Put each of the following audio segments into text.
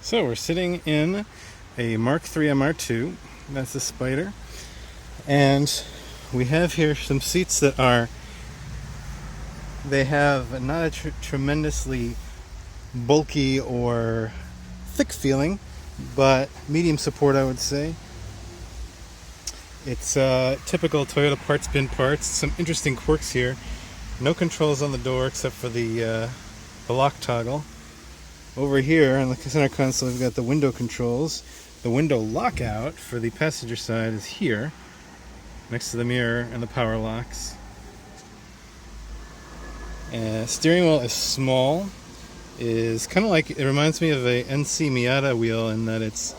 So we're sitting in a Mk3 MR2, that's the Spyder, and we have here some seats that they have not a tremendously bulky or thick feeling, but medium support, I would say. It's typical Toyota parts bin parts. Some interesting quirks here. No controls on the door except for the lock toggle. Over here on the center console, we've got the window controls. The window lockout for the passenger side is here, next to the mirror and the power locks. Steering wheel is small. Is kind of like, it reminds me of a NC Miata wheel in that it's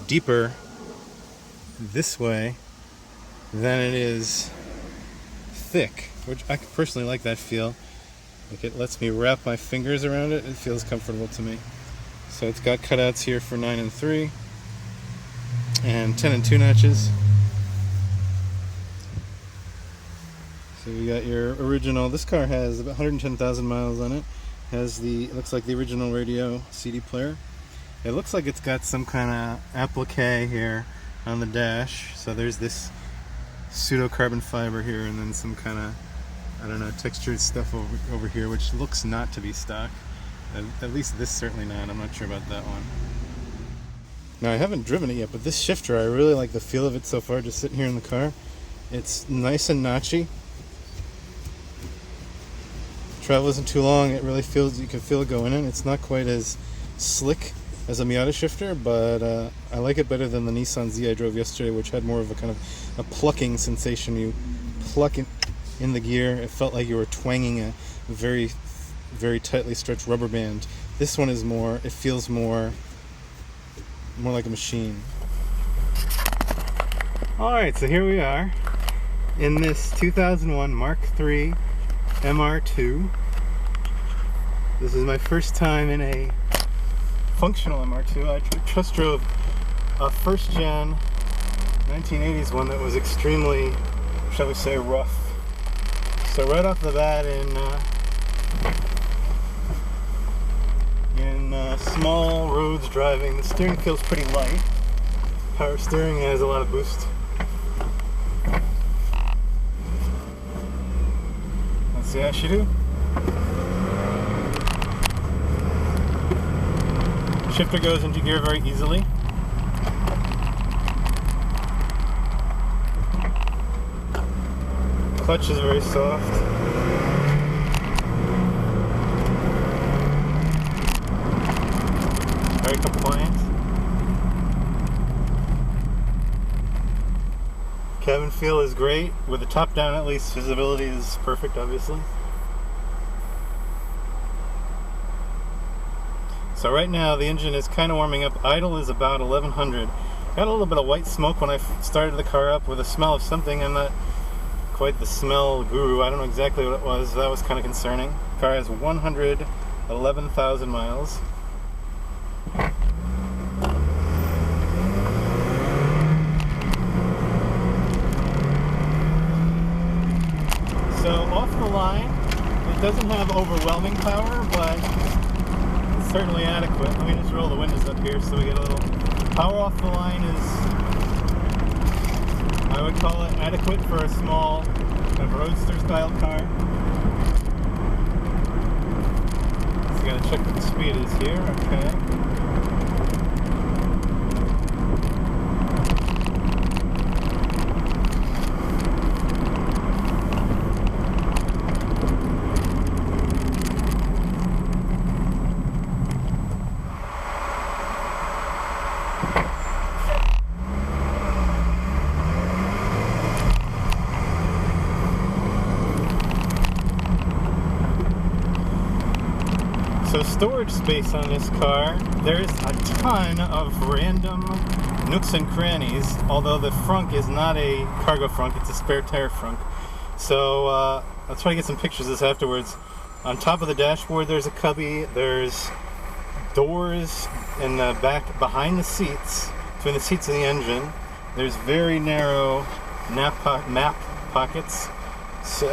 deeper this way than it is thick, which I personally like that feel. Like, it lets me wrap my fingers around it. It feels comfortable to me. So it's got cutouts here for 9 and 3 and 10 and 2 notches. So we got your original. This car has about 110,000 miles on it. Has it looks like the original radio CD player. It looks like it's got some kind of applique here on the dash. So there's this pseudo carbon fiber here, and then some kind of, I don't know, textured stuff over here, which looks not to be stock. At least this certainly not. I'm not sure about that one. Now, I haven't driven it yet, but this shifter, I really like the feel of it so far, just sitting here in the car. It's nice and notchy. Travel isn't too long. It really feels, you can feel it going in. It's not quite as slick as a Miata shifter, but I like it better than the Nissan Z I drove yesterday, which had more of a kind of a plucking sensation. You pluck in the gear, it felt like you were twanging a very, very tightly stretched rubber band. This one is more, it feels more like a machine. Alright, so here we are in this 2001 Mk3 MR2. This is my first time in a functional MR2. I just drove a first gen 1980s one that was extremely, shall we say, rough. So right off the bat in small roads driving, the steering feels pretty light. Power steering has a lot of boost. Let's see how she do. Shifter goes into gear very easily. Clutch is very soft. Very compliant. Cabin feel is great. With the top down, at least, visibility is perfect, obviously. So right now the engine is kind of warming up. Idle is about 1100. Got a little bit of white smoke when I started the car up with a smell of something. I'm not quite the smell guru. I don't know exactly what it was. That was kind of concerning. The car has 111,000 miles. So off the line, it doesn't have overwhelming power, but it's certainly adequate. Let me just roll the windows up here so we get a little power. Off the line is, I would call it adequate for a small kind of roadster style car. So gotta check what the speed is here. Okay. So storage space on this car, there's a ton of random nooks and crannies, although the frunk is not a cargo frunk, it's a spare tire frunk. So I'll try to get some pictures of this afterwards. On top of the dashboard there's a cubby, there's doors in the back behind the seats, between the seats and the engine. There's very narrow map pockets. So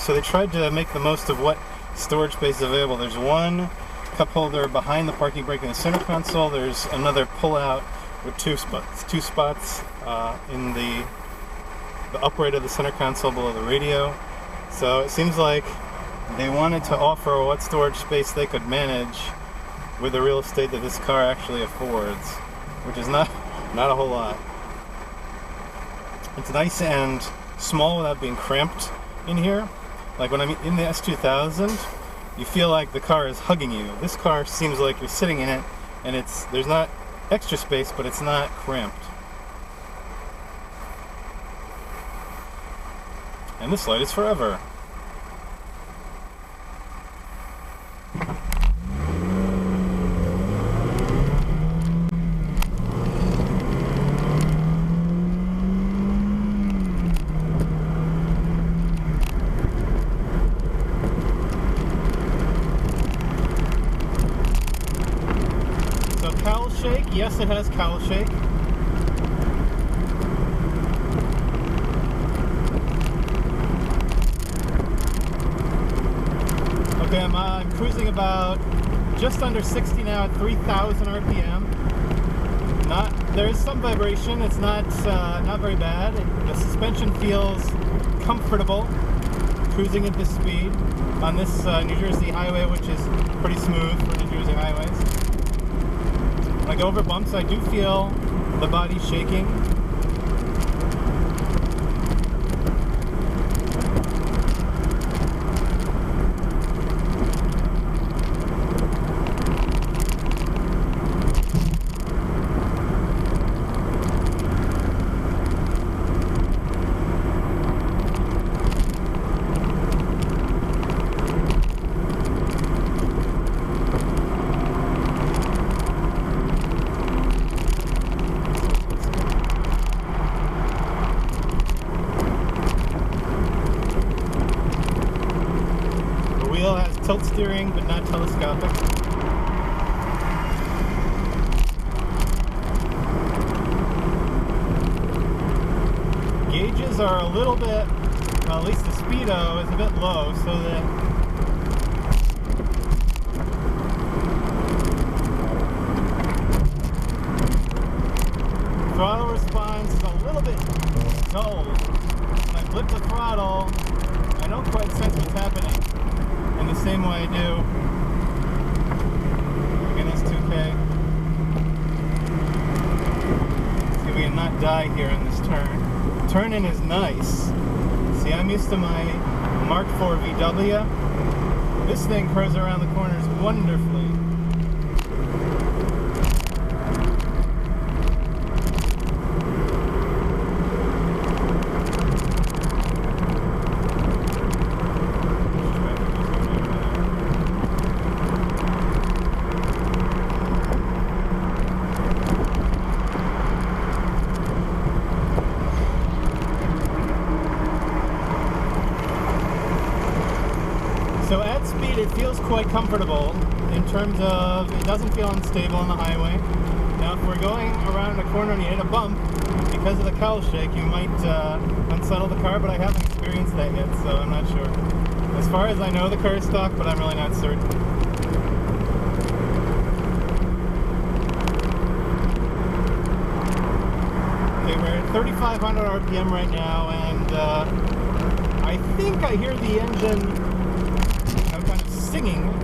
they tried to make the most of what storage space is available. There's one cup holder behind the parking brake in the center console. There's another pull-out with two spots in the upright of the center console below the radio. So it seems like they wanted to offer what storage space they could manage with the real estate that this car actually affords, which is not a whole lot. It's nice and small without being cramped in here. Like when I'm in the S2000, you feel like the car is hugging you. This car seems like you're sitting in it, and there's not extra space, but it's not cramped. And this light is forever. Shake. Yes, it has cowl shake. Okay, I'm cruising about just under 60 now at 3,000 RPM. There is some vibration. It's not very bad. The suspension feels comfortable cruising at this speed on this New Jersey highway, which is pretty smooth for New Jersey highways. When I go over bumps, I do feel the body shaking. Tilt steering, but not telescopic. Gauges are a little bit, well, at least the speedo is a bit low, so that throttle response is a little bit dull. When I flip the throttle, I don't quite sense what's happening in the same way I do in S2K. See if we can not die here in this turn. Turn-in is nice. See, I'm used to my Mk3 VW. This thing curves around the corners wonderfully. So at speed, it feels quite comfortable in terms of it doesn't feel unstable on the highway. Now, if we're going around a corner and you hit a bump, because of the cowl shake, you might unsettle the car, but I haven't experienced that yet, so I'm not sure. As far as I know, the car is stock, but I'm really not certain. Okay, we're at 3,500 RPM right now, and I think I hear the engine kind of singing.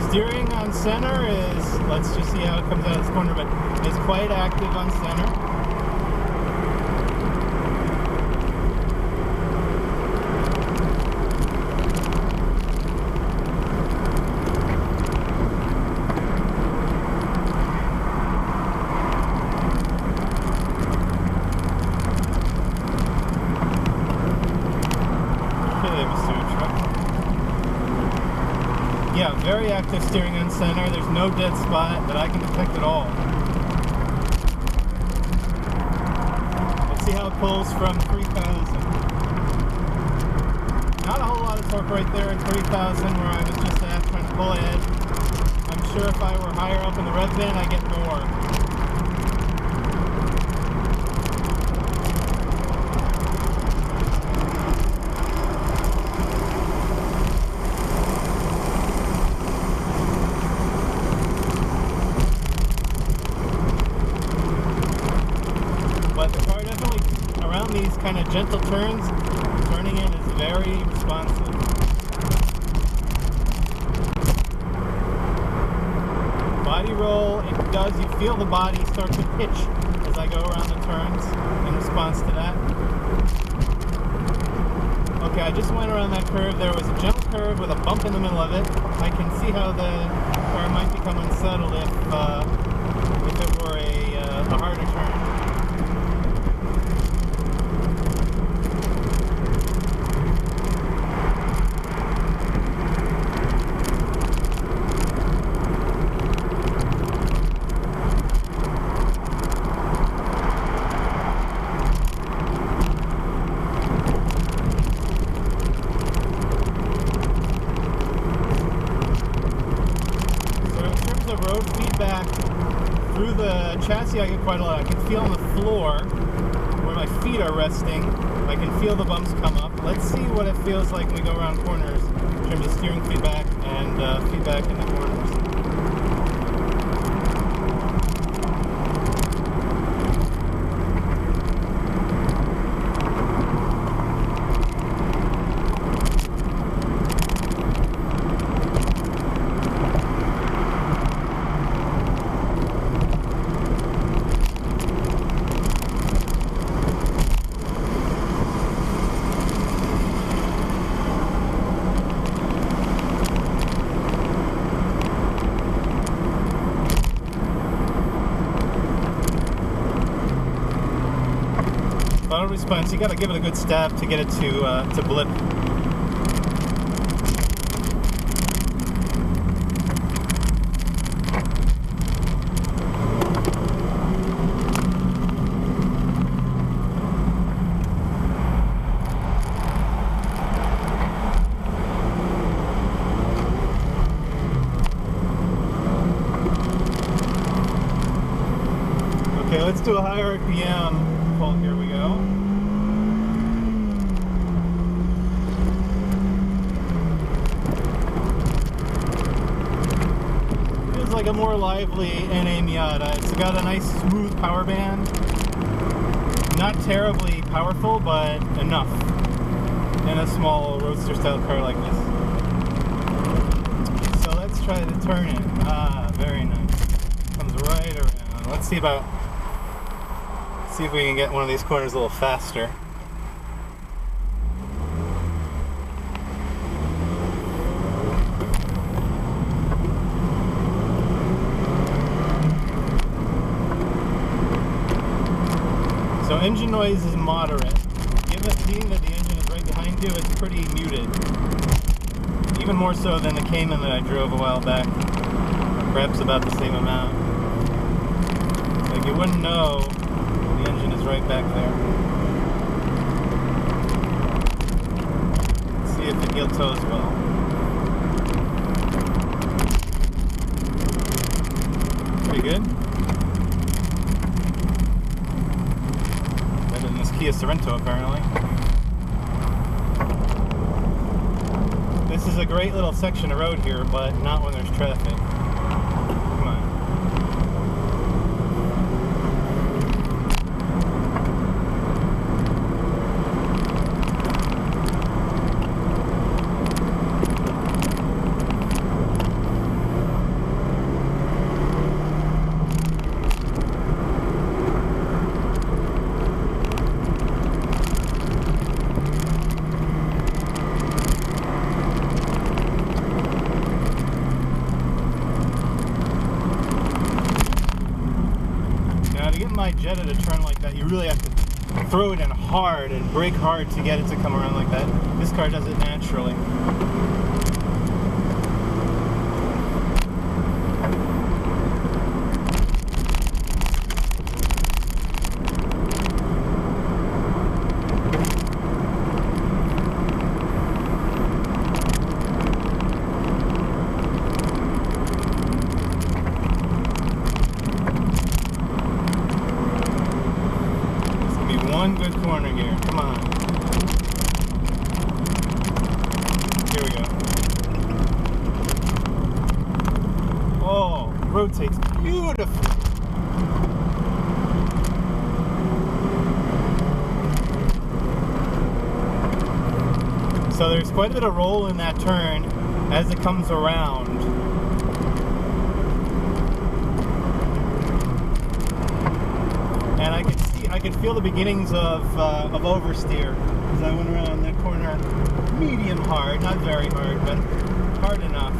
Steering on center is, let's just see how it comes out of this corner, but it's quite active on center. Yeah, very active steering on center. There's no dead spot that I can detect at all. how it pulls from 3,000. Not a whole lot of torque right there at 3,000 where I was just trying to pull ahead. I'm sure if I were higher up in the rev band, I'd get more. But the car definitely, around these kind of gentle turns, turning in is very responsive. Body roll, it does, you feel the body start to pitch as I go around the turns in response to that. Okay, I just went around that curve. There was a gentle curve with a bump in the middle of it. I can see how the car might become unsettled if it were a harder turn. Road feedback through the chassis, I get quite a lot. I can feel on the floor where my feet are resting. I can feel the bumps come up. Let's see what it feels like when we go around corners in terms of steering feedback and feedback in the corners. Auto response, you got to give it a good stab to get it to blip. Okay, let's do a higher RPM. Here we go. Feels like a more lively NA Miata. It's got a nice smooth power band. Not terribly powerful, but enough in a small roadster style car like this. So let's try the turn in. Ah, very nice. Comes right around. Let's see if we can get one of these corners a little faster. So engine noise is moderate. Being that the engine is right behind you, it's pretty muted. Even more so than the Cayman that I drove a while back. Perhaps about the same amount. Like you wouldn't know. The engine is right back there. Let's see if the heel toes well. Pretty good. Better than this Kia Sorento apparently. This is a great little section of road here, but not when there's traffic. Come on. My Jetta to turn like that, you really have to throw it in hard and brake hard to get it to come around like that. This car does it naturally. one good corner here. Come on. Here we go. Oh, rotates beautifully. So there's quite a bit of roll in that turn as it comes around. And I could feel the beginnings of oversteer as I went around that corner. Medium hard, not very hard, but hard enough.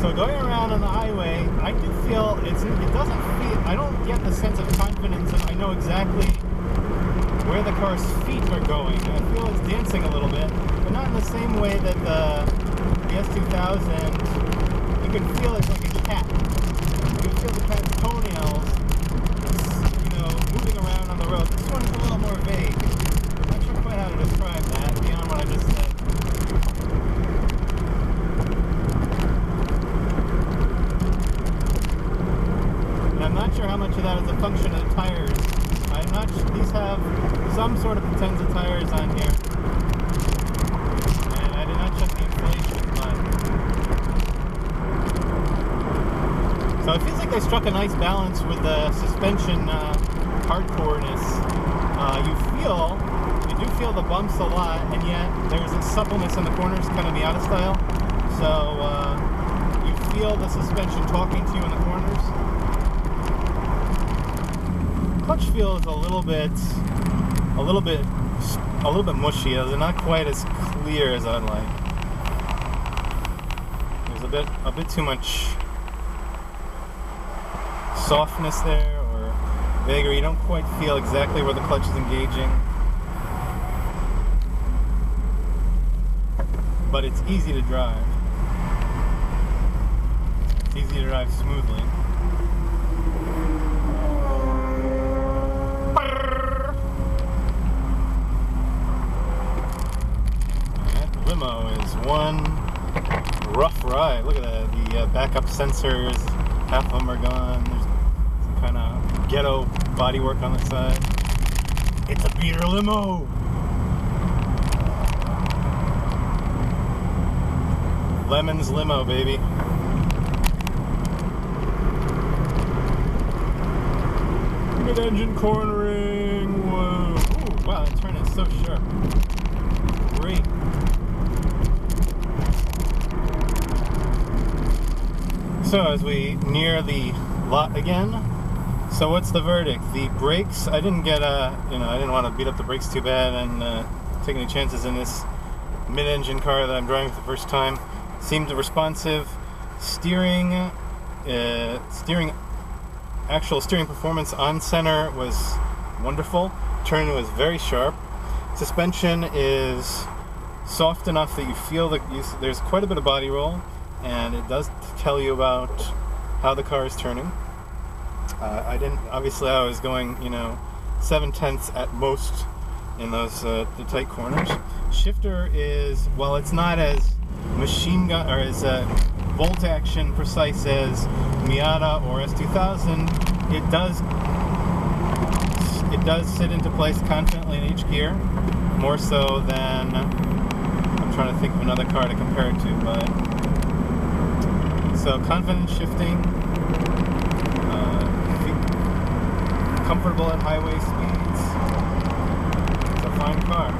So going around on the highway, I do feel I don't get the sense of confidence that I know exactly where the car's feet are going. I feel it's dancing a little bit, but not in the same way that the S2000, you can feel it's like a cat. You can feel the cat's toenails, moving around on the road. This one's a little more vague. I'm not sure quite how to describe that beyond what I just said. And I'm not sure how much of that is a function of the tires. I'm not sure. These have some sort of Potenza tires on here. And I did not check the inflation, but... So it feels like they struck a nice balance with the suspension hardcoreness. You do feel the bumps a lot, and yet there's a suppleness in the corners, kind of the out of style. So you feel the suspension talking to you in the corners. Clutch feel is a little bit mushy. They're not quite as clear as I'd like. There's a bit too much softness there, or vagary. You don't quite feel exactly where the clutch is engaging. But it's easy to drive. It's easy to drive smoothly. Limo is one rough ride. Look at that. The backup sensors, half of them are gone. There's some kind of ghetto bodywork on the side. It's a beater limo. Lemon's limo, baby. Mid-engine cornering. Whoa. Ooh, wow, that turn is so sharp. Great. So as we near the lot again, so what's the verdict? The brakes, I didn't want to beat up the brakes too bad and take any chances in this mid-engine car that I'm driving for the first time. Seemed responsive. Actual steering performance on center was wonderful. Turn was very sharp. Suspension is soft enough that you feel that there's quite a bit of body roll, and it does tell you about how the car is turning. I was going 7/10 at most in those the tight corners. Shifter is, while it's not as machine gun or as bolt action precise as Miata or S2000, it does sit into place confidently in each gear, more so than, I'm trying to think of another car to compare it to, but so confident shifting, comfortable at highway speeds. It's a fine car.